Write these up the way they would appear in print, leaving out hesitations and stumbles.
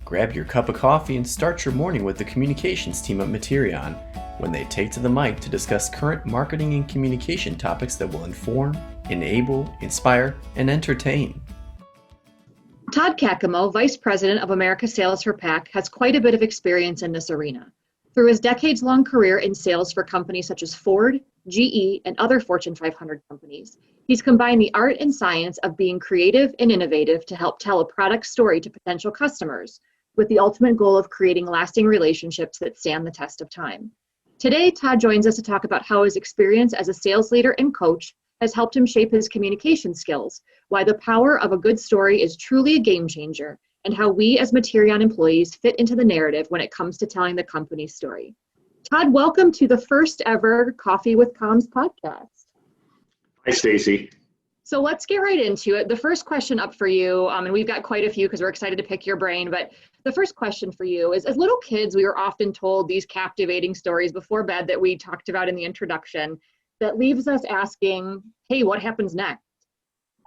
Grab your cup of coffee and start your morning with the communications team at Materion when they take to the mic to discuss current marketing and communication topics that will inform, enable, inspire, and entertain. Todd Caccamo, Vice President of America Sales for PAC, has quite a bit of experience in this arena. Through his decades-long career in sales for companies such as Ford, GE, and other Fortune 500 companies, he's combined the art and science of being creative and innovative to help tell a product story to potential customers, with the ultimate goal of creating lasting relationships that stand the test of time. Today, Todd joins us to talk about how his experience as a sales leader and coach has helped him shape his communication skills, why the power of a good story is truly a game changer, and how we as Materion employees fit into the narrative when it comes to telling the company's story. Todd, welcome to the first ever Coffee with Comms podcast. Hi, Stacy. So let's get right into it. The first question up for you, and we've got quite a few because we're excited to pick your brain, but the first question for you is, as little kids, we were often told these captivating stories before bed that we talked about in the introduction that leaves us asking, hey, what happens next?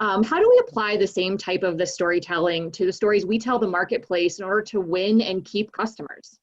How do we apply the same type of the storytelling to the stories we tell the marketplace in order to win and keep customers?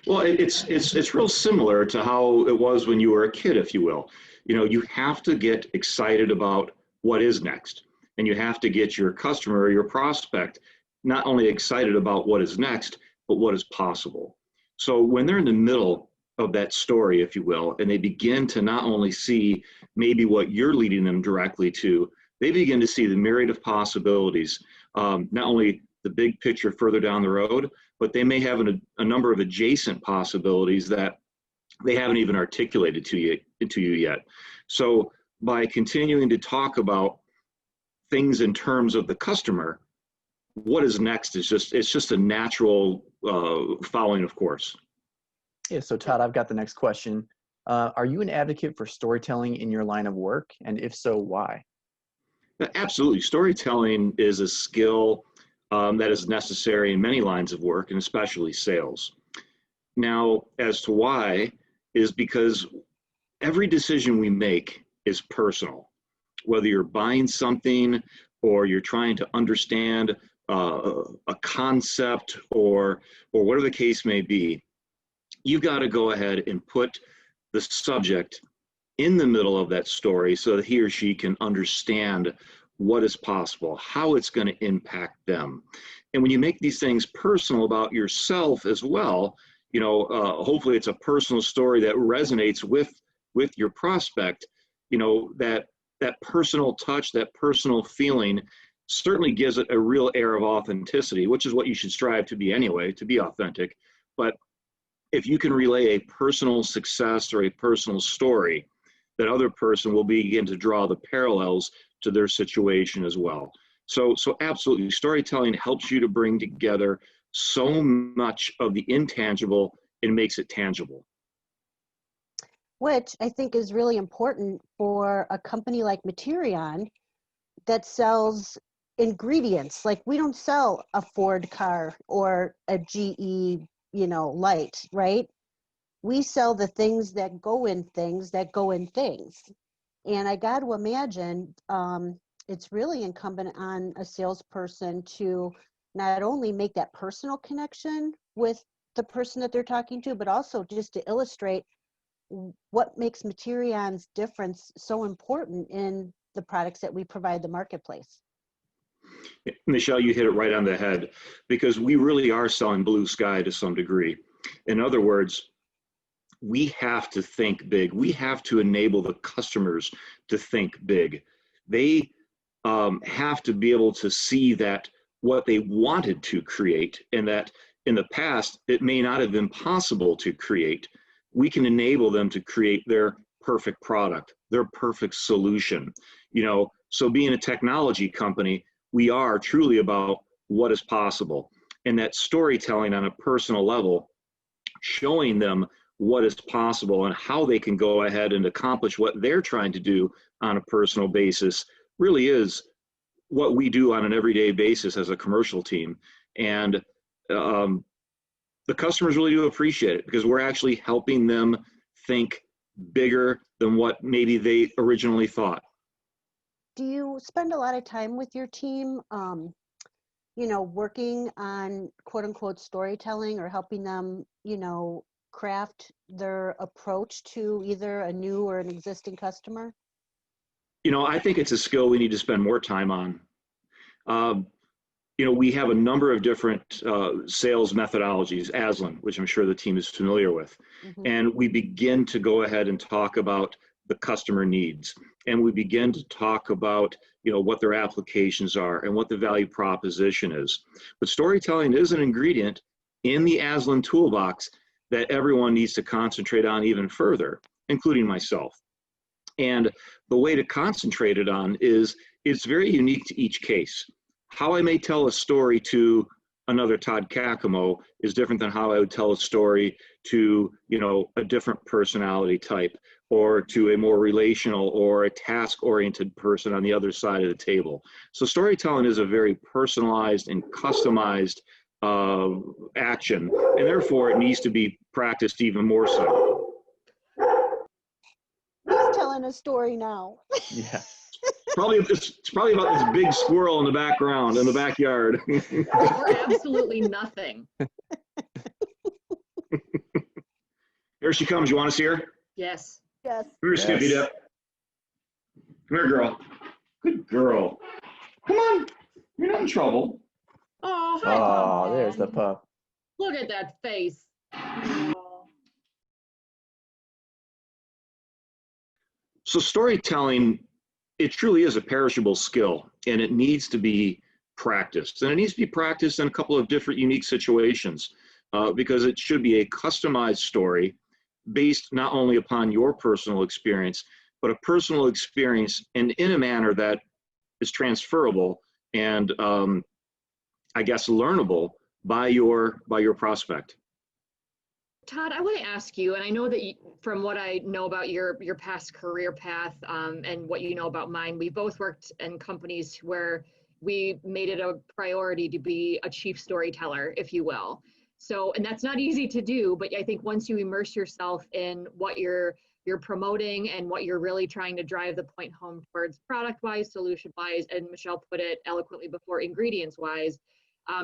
Well, it's real similar to how it was when you were a kid, if you will. You know, you have to get excited about what is next, and you have to get your customer or your prospect not only excited about what is next, but what is possible. So when they're in the middle of that story, if you will, and they begin to not only see maybe what you're leading them directly to, they begin to see the myriad of possibilities, not only the big picture further down the road, but they may have a number of adjacent possibilities that they haven't even articulated to you yet. So by continuing to talk about things in terms of the customer, what is next is just a natural following of course. Yeah, so Todd, I've got the next question. Are you an advocate for storytelling in your line of work? And if so, why? Absolutely. Storytelling is a skill that is necessary in many lines of work, and especially sales. Now, as to why, is because every decision we make is personal. Whether you're buying something or you're trying to understand a concept or whatever the case may be, you've got to go ahead and put the subject in the middle of that story so that he or she can understand what is possible, how it's going to impact them. And when you make these things personal about yourself as well, you know, hopefully it's a personal story that resonates with your prospect, you know, that personal touch, that personal feeling certainly gives it a real air of authenticity, which is what you should strive to be anyway, to be authentic. But if you can relay a personal success or a personal story, that other person will begin to draw the parallels to their situation as well. So absolutely, storytelling helps you to bring together so much of the intangible and makes it tangible. Which I think is really important for a company like Materion that sells ingredients. Like, we don't sell a Ford car or a GE, light, right? We sell the things that go in things that go in things. And I got to imagine it's really incumbent on a salesperson to not only make that personal connection with the person that they're talking to, but also just to illustrate what makes Materion's difference so important in the products that we provide the marketplace. Michelle, you hit it right on the head, because we really are selling blue sky to some degree. In other words, we have to think big. We have to enable the customers to think big. They have to be able to see that what they wanted to create, and that in the past, it may not have been possible to create. We can enable them to create their perfect product, their perfect solution. So being a technology company, we are truly about what is possible. And that storytelling on a personal level, showing them what is possible and how they can go ahead and accomplish what they're trying to do on a personal basis, really is what we do on an everyday basis as a commercial team. And the customers really do appreciate it, because we're actually helping them think bigger than what maybe they originally thought. Do you spend a lot of time with your team working on quote unquote storytelling or helping them, craft their approach to either a new or an existing customer? I think it's a skill we need to spend more time on. We have a number of different sales methodologies, ASLN, which I'm sure the team is familiar with. Mm-hmm. And we begin to go ahead and talk about the customer needs. And we begin to talk about, what their applications are and what the value proposition is. But storytelling is an ingredient in the ASLN toolbox that everyone needs to concentrate on even further, including myself. And the way to concentrate it on is it's very unique to each case. How I may tell a story to another Todd Caccamo is different than how I would tell a story to, a different personality type, or to a more relational or a task-oriented person on the other side of the table. So storytelling is a very personalized and customized action, and therefore it needs to be practiced even more so. He's telling a story now. Yeah. It's probably about this big squirrel in the background, in the backyard. Or absolutely nothing. Here she comes. You want to see her? Yes. Yes. Come here, Skippy Dip. Come here, girl. Good girl. Come on. You're not in trouble. Oh, hi, Pup. Oh, there's the pup. Look at that face. Oh. So storytelling, it truly is a perishable skill, and it needs to be practiced. And it needs to be practiced in a couple of different unique situations, because it should be a customized story based not only upon your personal experience, but a personal experience and in a manner that is transferable and I guess learnable by your prospect. Todd, I want to ask you, and I know that from what I know about your past career path and what you know about mine, we both worked in companies where we made it a priority to be a chief storyteller, if you will. So, and that's not easy to do, but I think once you immerse yourself in what you're promoting and what you're really trying to drive the point home towards product-wise, solution-wise, and Michelle put it eloquently before, ingredients-wise,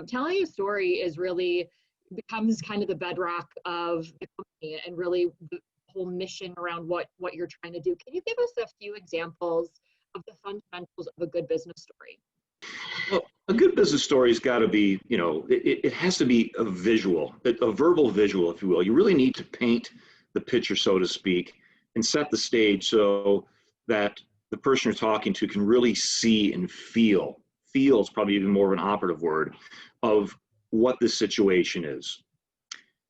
telling a story is really becomes kind of the bedrock of the company and really the whole mission around what you're trying to do. Can you give us a few examples of the fundamentals of a good business story? Well, a good business story's got to be, it has to be a visual, a verbal visual, if you will. You really need to paint the picture, so to speak, and set the stage so that the person you're talking to can really see and feel. Feel is probably even more of an operative word of what the situation is.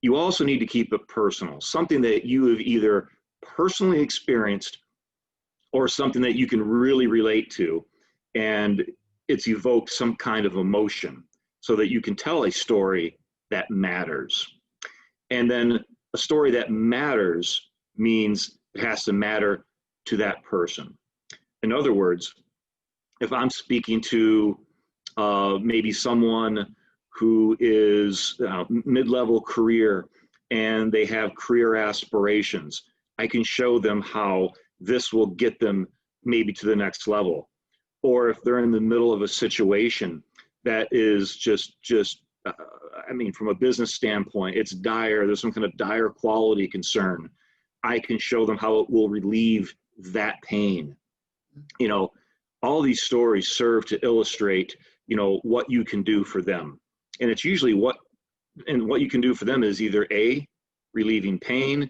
You also need to keep it personal, something that you have either personally experienced or something that you can really relate to, and it's evoked some kind of emotion so that you can tell a story that matters. And then a story that matters means it has to matter to that person. In other words, if I'm speaking to maybe someone who is mid-level career and they have career aspirations, I can show them how this will get them maybe to the next level. Or if they're in the middle of a situation that is just from a business standpoint, it's dire, there's some kind of dire quality concern, I can show them how it will relieve that pain. All these stories serve to illustrate, what you can do for them. And it's usually what you can do for them is either A, relieving pain,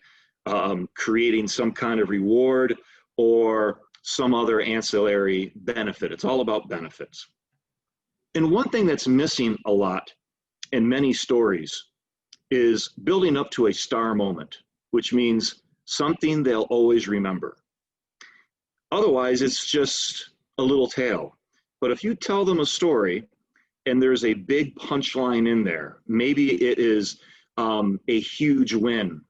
creating some kind of reward, or some other ancillary benefit. It's all about benefits. And one thing that's missing a lot in many stories is building up to a star moment, which means something they'll always remember. Otherwise, it's just a little tale. But if you tell them a story and there's a big punchline in there, maybe it is a huge win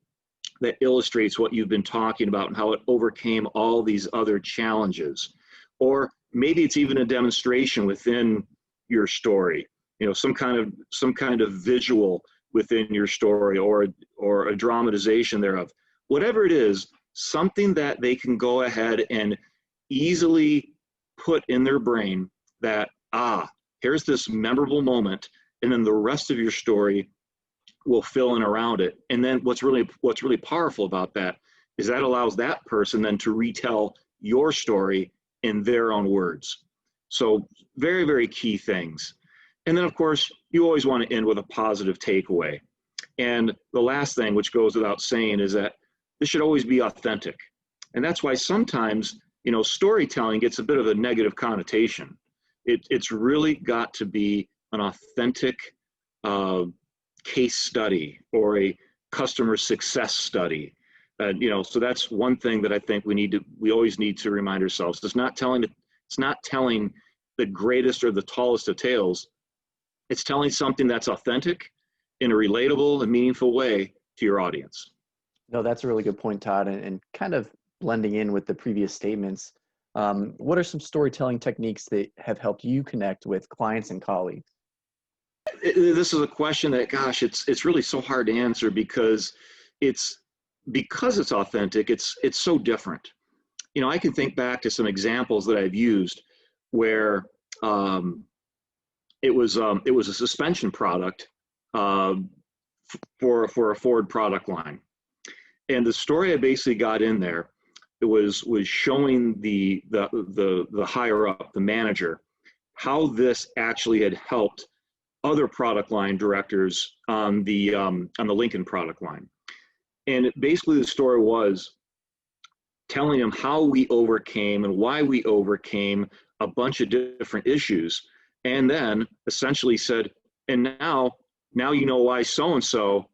that illustrates what you've been talking about and how it overcame all these other challenges. Or maybe it's even a demonstration within your story, some kind of visual within your story, or a dramatization thereof. Whatever it is, something that they can go ahead and easily put in their brain that, here's this memorable moment, and then the rest of your story will fill in around it. And then what's really powerful about that is that allows that person then to retell your story in their own words. So very, very key things. And then of course, you always want to end with a positive takeaway. And the last thing, which goes without saying, is that this should always be authentic. And that's why sometimes, you know, storytelling gets a bit of a negative connotation. It's really got to be an authentic case study or a customer success study. You know, so that's one thing that I think we always need to remind ourselves. It's not telling the greatest or the tallest of tales. It's telling something that's authentic in a relatable and meaningful way to your audience. No, that's a really good point, Todd, and kind of blending in with the previous statements. What are some storytelling techniques that have helped you connect with clients and colleagues? This is a question that, gosh, it's really so hard to answer because it's authentic. It's so different. You know, I can think back to some examples that I've used where it was a suspension product for a Ford product line, and the story I basically got in there, it was showing the higher up, the manager, how this actually had helped other product line directors on the Lincoln product line. And basically the story was telling them how we overcame and why we overcame a bunch of different issues. And then essentially said, and now you know why so-and-so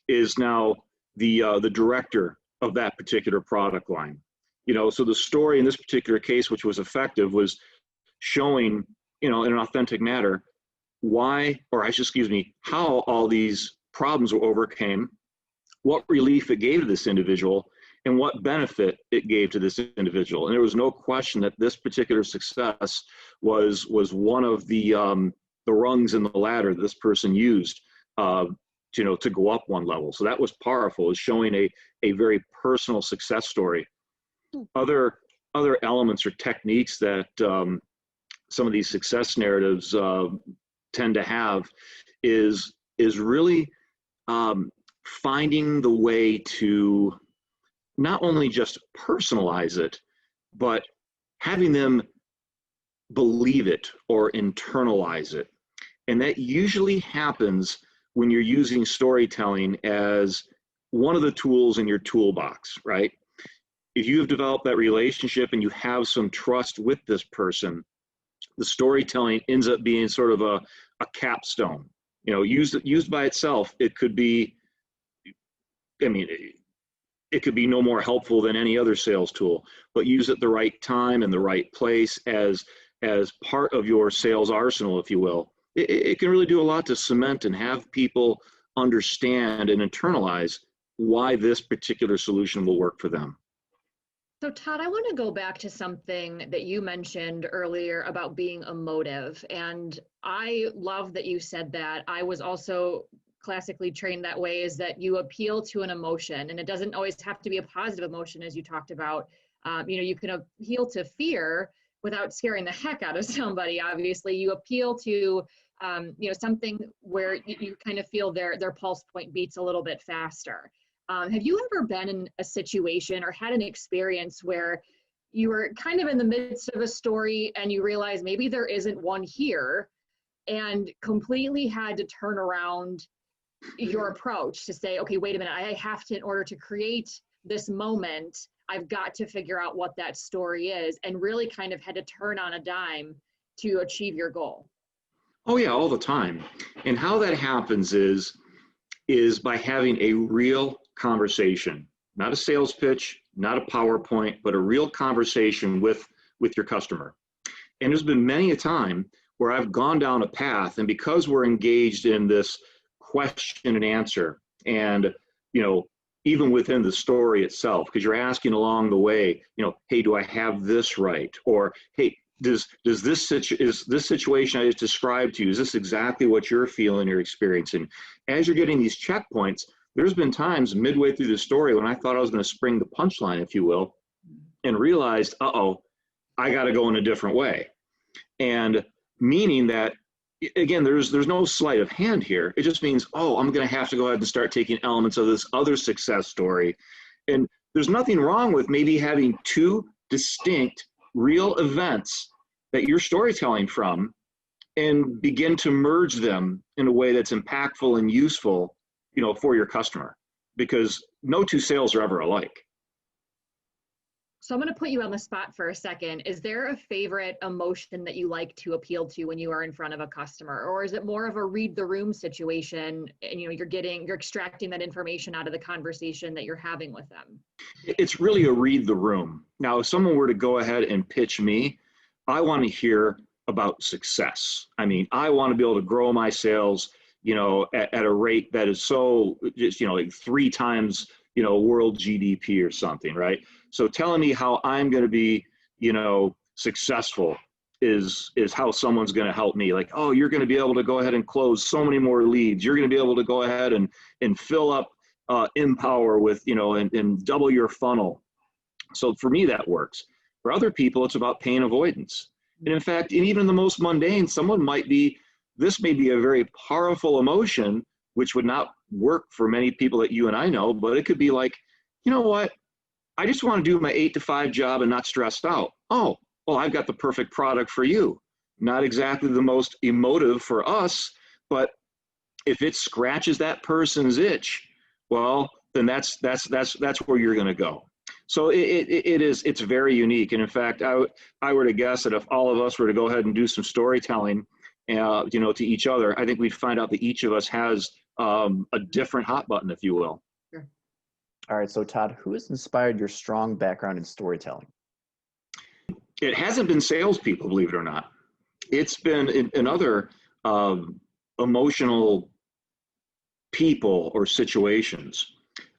is now the director of that particular product line. You know, so the story in this particular case, which was effective, was showing, you know, in an authentic manner, how all these problems were overcame, what relief it gave to this individual, and what benefit it gave to this individual. And there was no question that this particular success was one of the rungs in the ladder that this person used to go up one level. So that was powerful, is showing a very personal success story. Other elements or techniques that some of these success narratives tend to have is really finding the way to not only just personalize it, but having them believe it or internalize it. And that usually happens when you're using storytelling as one of the tools in your toolbox, right? If you have developed that relationship and you have some trust with this person, the storytelling ends up being sort of a capstone. You know, used by itself, it could be, it could be no more helpful than any other sales tool, but use it the right time and the right place as part of your sales arsenal, if you will. It can really do a lot to cement and have people understand and internalize why this particular solution will work for them. So Todd, I want to go back to something that you mentioned earlier about being emotive. And I love that you said that. I was also classically trained that way, is that you appeal to an emotion, and it doesn't always have to be a positive emotion, as you talked about. You can appeal to fear without scaring the heck out of somebody. Obviously, you appeal to something where you kind of feel their pulse point beats a little bit faster. Have you ever been in a situation or had an experience where you were kind of in the midst of a story and you realize maybe there isn't one here, and completely had to turn around your approach to say, okay, wait a minute, I have to, in order to create this moment, I've got to figure out what that story is, and really kind of had to turn on a dime to achieve your goal? Oh yeah, all the time. And how that happens is by having a real conversation, not a sales pitch, not a PowerPoint, but a real conversation with your customer. And there's been many a time where I've gone down a path, and because we're engaged in this question and answer, and even within the story itself, because you're asking along the way, hey, do I have this right? Or hey, is this situation I just described to you, is this exactly what you're feeling or experiencing? As you're getting these checkpoints, there's been times midway through the story when I thought I was going to spring the punchline, if you will, and realized, I got to go in a different way. And meaning that again, there's no sleight of hand here. It just means, oh, I'm going to have to go ahead and start taking elements of this other success story. And there's nothing wrong with maybe having two distinct real events that you're storytelling from and begin to merge them in a way that's impactful and useful, for your customer, because no two sales are ever alike. So I'm going to put you on the spot for a second. Is there a favorite emotion that you like to appeal to when you are in front of a customer? Or is it more of a read the room situation and you're extracting that information out of the conversation that you're having with them? It's really a read the room. Now, if someone were to go ahead and pitch me, I want to hear about success. I mean, I want to be able to grow my sales, at a rate that is so just, like 3 times, world GDP or something, right? So telling me how I'm going to be, successful is how someone's going to help me. Like, oh, you're going to be able to go ahead and close so many more leads. You're going to be able to go ahead and fill up Empower with, and double your funnel. So for me, that works. For other people, it's about pain avoidance. And in fact, even in the most mundane, this may be a very powerful emotion, which would not work for many people that you and I know, but it could be like, you know what? I just want to do my 8 to 5 job and not stressed out. Oh, well, I've got the perfect product for you. Not exactly the most emotive for us, but if it scratches that person's itch, well, then that's where you're going to go. So it's very unique. And in fact, I were to guess that if all of us were to go ahead and do some storytelling, to each other, I think we'd find out that each of us has a different hot button, if you will. Sure. All right, so Todd, who has inspired your strong background in storytelling? It hasn't been salespeople, believe it or not. It's been in other emotional people or situations.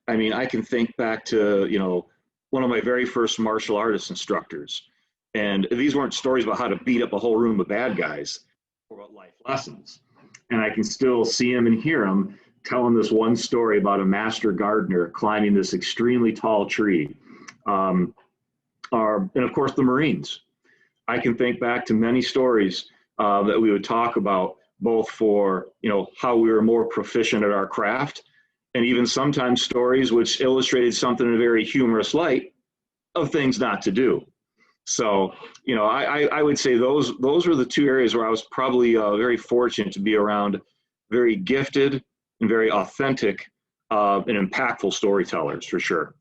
I mean, I can think back to, one of my very first martial artist instructors. And these weren't stories about how to beat up a whole room of bad guys, or about life lessons. And I can still see him and hear him telling this one story about a master gardener climbing this extremely tall tree. And of course, the Marines. I can think back to many stories that we would talk about, both for, how we were more proficient at our craft, and even sometimes stories which illustrated something in a very humorous light of things not to do. So, I would say those were the 2 areas where I was probably very fortunate to be around very gifted and very authentic and impactful storytellers, for sure.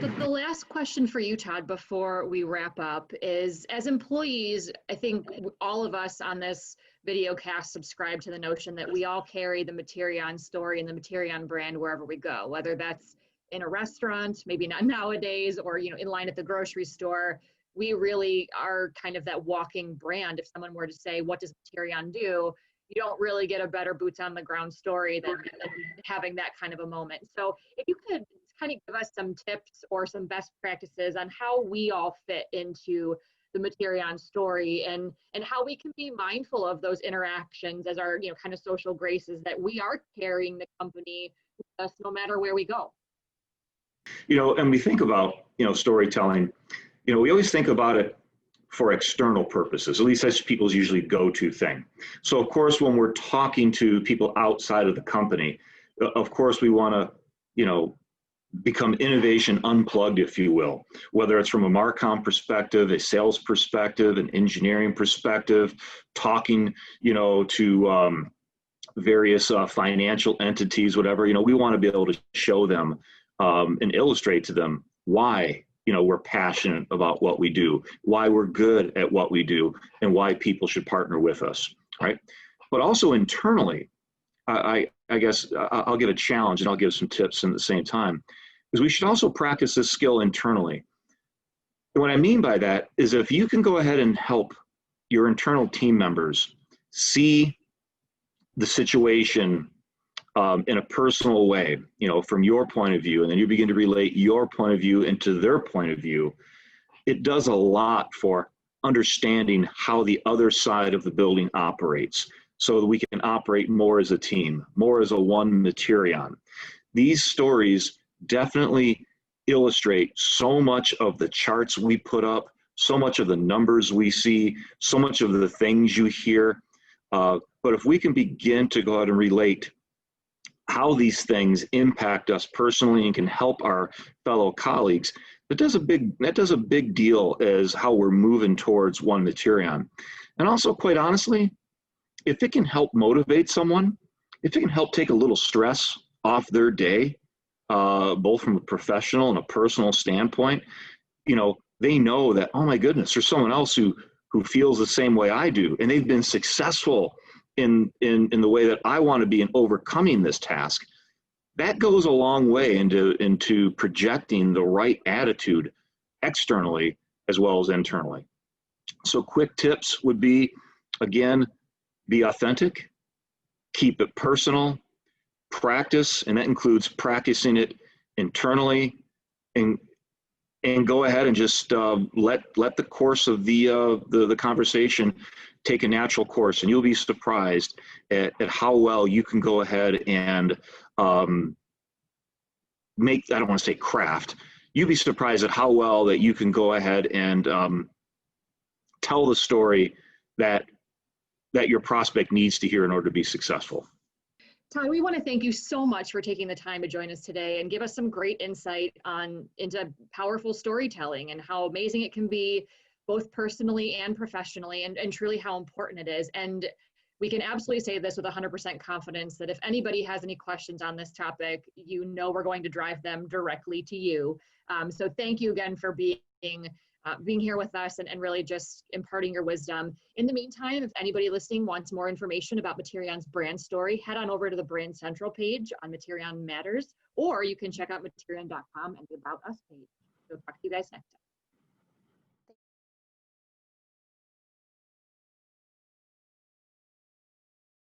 The last question for you, Todd, before we wrap up is, as employees, I think all of us on this video cast subscribe to the notion that we all carry the Materion story and the Materion brand wherever we go, whether that's in a restaurant, maybe not nowadays, or in line at the grocery store. We really are kind of that walking brand. If someone were to say, what does Materion do? You don't really get a better boots on the ground story than having that kind of a moment. So if you could kind of give us some tips or some best practices on how we all fit into the Materion story and how we can be mindful of those interactions as our, kind of social graces, that we are carrying the company with us no matter where we go. And we think about, storytelling, we always think about it for external purposes. At least that's people's usually go-to thing. So of course, when we're talking to people outside of the company, of course, we want to, become innovation unplugged, if you will, whether it's from a Marcom perspective, a sales perspective, an engineering perspective, talking, to various financial entities, whatever, we want to be able to show them and illustrate to them why, we're passionate about what we do, why we're good at what we do, and why people should partner with us, right? But also internally, I guess I'll give a challenge and I'll give some tips at the same time, is we should also practice this skill internally. And what I mean by that is if you can go ahead and help your internal team members see the situation in a personal way, from your point of view, and then you begin to relate your point of view into their point of view, it does a lot for understanding how the other side of the building operates, so that we can operate more as a team, more as a one Materion. These stories definitely illustrate so much of the charts we put up, so much of the numbers we see, so much of the things you hear. But if we can begin to go out and relate how these things impact us personally and can help our fellow colleagues, that does a big deal as how we're moving towards One Materion. And also, quite honestly, if it can help motivate someone, if it can help take a little stress off their day, both from a professional and a personal standpoint, they know that, oh my goodness, there's someone else who feels the same way I do, and they've been successful in the way that I want to be in overcoming this task. That goes a long way into projecting the right attitude externally as well as internally. So quick tips would be, again, be authentic, keep it personal, practice, and that includes practicing it internally, and go ahead and just let the course of the conversation take a natural course, and you'll be surprised at how well you can go ahead and make, I don't want to say craft, you'll be surprised at how well that you can go ahead and tell the story that your prospect needs to hear in order to be successful. Todd, we want to thank you so much for taking the time to join us today and give us some great insight into powerful storytelling and how amazing it can be, both personally and professionally, and truly how important it is. And we can absolutely say this with 100% confidence that if anybody has any questions on this topic, we're going to drive them directly to you. So thank you again for being here with us and really just imparting your wisdom. In the meantime, if anybody listening wants more information about Materion's brand story, head on over to the Brand Central page on Materion Matters, or you can check out Materion.com and the About Us page. So talk to you guys next time.